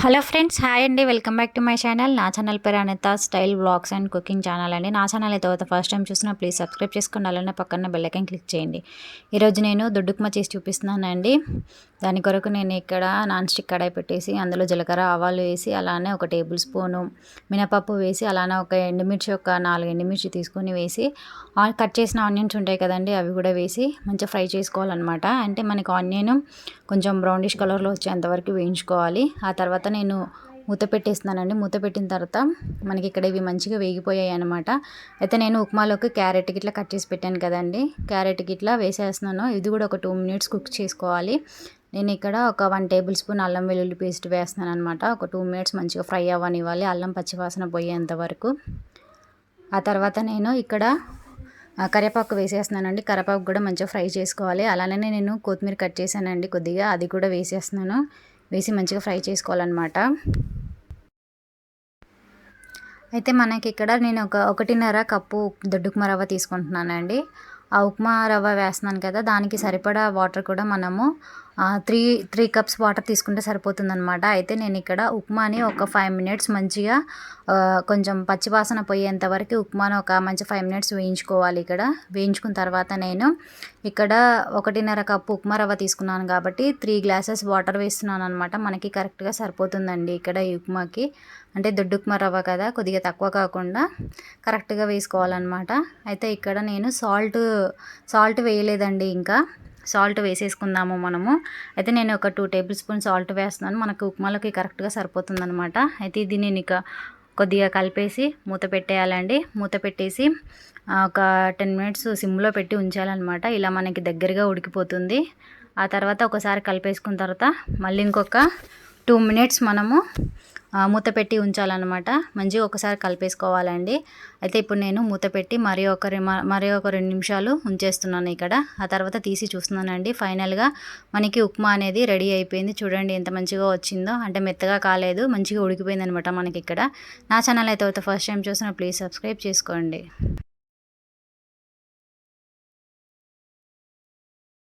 Hello friends, hi అండి. Welcome back to my channel. నా channel పేరు Anitha style vlogs and cooking channel అండి. నా ఛానల్ అయితే ఫస్ట్ టైం చూసినా ప్లీజ్ సబ్స్క్రైబ్ చేసుకోండి, అలానే పక్కన బెల్ ఐకాన్ క్లిక్ చేయండి. ఈరోజు నేను దొడ్డుకుమ చేసి చూపిస్తున్నానండి. దాని కొరకు నేను ఇక్కడ నాన్ స్టిక్ కడాయి పెట్టేసి అందులో జీలకర్ర ఆవాలు వేసి, అలానే ఒక టేబుల్ స్పూను మినపప్పు వేసి, అలానే ఒక ఎండుమిర్చి, ఒక 4 ఎండుమిర్చి తీసుకొని వేసి, కట్ చేసిన ఆనియన్స్ ఉంటాయి కదండి, అవి కూడా వేసి మంచిగా ఫ్రై చేసుకోవాలన్నమాట. అంటే మనకి ఆనియన్ కొంచెం బ్రౌనిష్ కలర్లో వచ్చేంతవరకు వేయించుకోవాలి. ఆ తర్వాత నేను మూత పెట్టేస్తున్నానండి. మూత పెట్టిన తర్వాత మనకి ఇక్కడ ఇవి మంచిగా వేగిపోయాయి అనమాట. అయితే నేను ఉప్మాలోకి క్యారెట్ గిట్లా కట్ చేసి పెట్టాను కదండి, క్యారెట్ గిట్లా వేసేస్తున్నాను. ఇది కూడా ఒక 2 మినిట్స్ కుక్ చేసుకోవాలి. నేను ఇక్కడ ఒక 1 టేబుల్ స్పూన్ అల్లం వెల్లుల్లి పేస్ట్ వేస్తున్నాను అనమాట. ఒక 2 మినిట్స్ మంచిగా ఫ్రై అవ్వనివ్వాలి, అల్లం పచ్చివాసన పోయేంత వరకు. ఆ తర్వాత నేను ఇక్కడ కరివేపాకు వేసేస్తున్నానండి. కరివేపాకు కూడా మంచిగా ఫ్రై చేసుకోవాలి. అలానే నేను కొత్తిమీర కట్ చేశానండి కొద్దిగా, అది కూడా వేసేస్తున్నాను. వేసి మంచిగా ఫ్రై చేసుకోవాలన్నమాట. అయితే మనకి ఇక్కడ నేను 1.5 కప్పు దొడ్డుకుమ రవ్వ తీసుకుంటున్నానండి. ఆ ఉప్మా రవ్వ వేస్తున్నాను కదా, దానికి సరిపడా వాటర్ కూడా మనము 3 కప్స్ వాటర్ తీసుకుంటే సరిపోతుందన్నమాట. అయితే నేను ఇక్కడ ఉప్మాని ఒక 5 మినిట్స్ మంచిగా కొంచెం పచ్చివాసన పోయేంత వరకు ఉప్మాను ఒక మంచి 5 మినిట్స్ వేయించుకోవాలి. ఇక్కడ వేయించుకున్న తర్వాత నేను ఇక్కడ 1.5 కప్పు ఉప్మా రవ్వ తీసుకున్నాను కాబట్టి 3 గ్లాసెస్ వాటర్ వేస్తున్నాను అనమాట. మనకి కరెక్ట్గా సరిపోతుందండి ఇక్కడ ఈ ఉప్మాకి. అంటే దొడ్డు ఉప్మా రవ్వ కదా, కొద్దిగా తక్కువ కాకుండా కరెక్ట్గా వేసుకోవాలన్నమాట. అయితే ఇక్కడ నేను సాల్ట్ వేయలేదండి, ఇంకా సాల్ట్ వేసేసుకుందాము మనము. అయితే నేను ఒక 2 టేబుల్ స్పూన్ సాల్ట్ వేస్తున్నాను. మనకు ఉప్మాలోకి కరెక్ట్గా సరిపోతుందన్నమాట. అయితే ఇది నేను ఇక కొద్దిగా కలిపేసి మూత పెట్టేయాలండి. మూత పెట్టేసి ఒక 10 మినిట్స్ సిమ్లో పెట్టి ఉంచాలన్నమాట. ఇలా మనకి దగ్గరగా ఉడికిపోతుంది. ఆ తర్వాత ఒకసారి కలిపేసుకున్న తర్వాత మళ్ళీ ఇంకొక 2 మినిట్స్ మనము మూత పెట్టి ఉంచాలన్నమాట. మంచిగా ఒకసారి కలిపేసుకోవాలండి. అయితే ఇప్పుడు నేను మూత పెట్టి మరి ఒక 2 నిమిషాలు ఉంచేస్తున్నాను ఇక్కడ. ఆ తర్వాత తీసి చూస్తున్నానండి. ఫైనల్గా మనకి ఉప్మా అనేది రెడీ అయిపోయింది. చూడండి ఎంత మంచిగా వచ్చిందో, అంటే మెత్తగా కాలేదు, మంచిగా ఉడికిపోయింది అనమాట మనకి ఇక్కడ. నా ఛానల్ అయితే ఫస్ట్ టైం చూసినా ప్లీజ్ సబ్స్క్రైబ్ చేసుకోండి.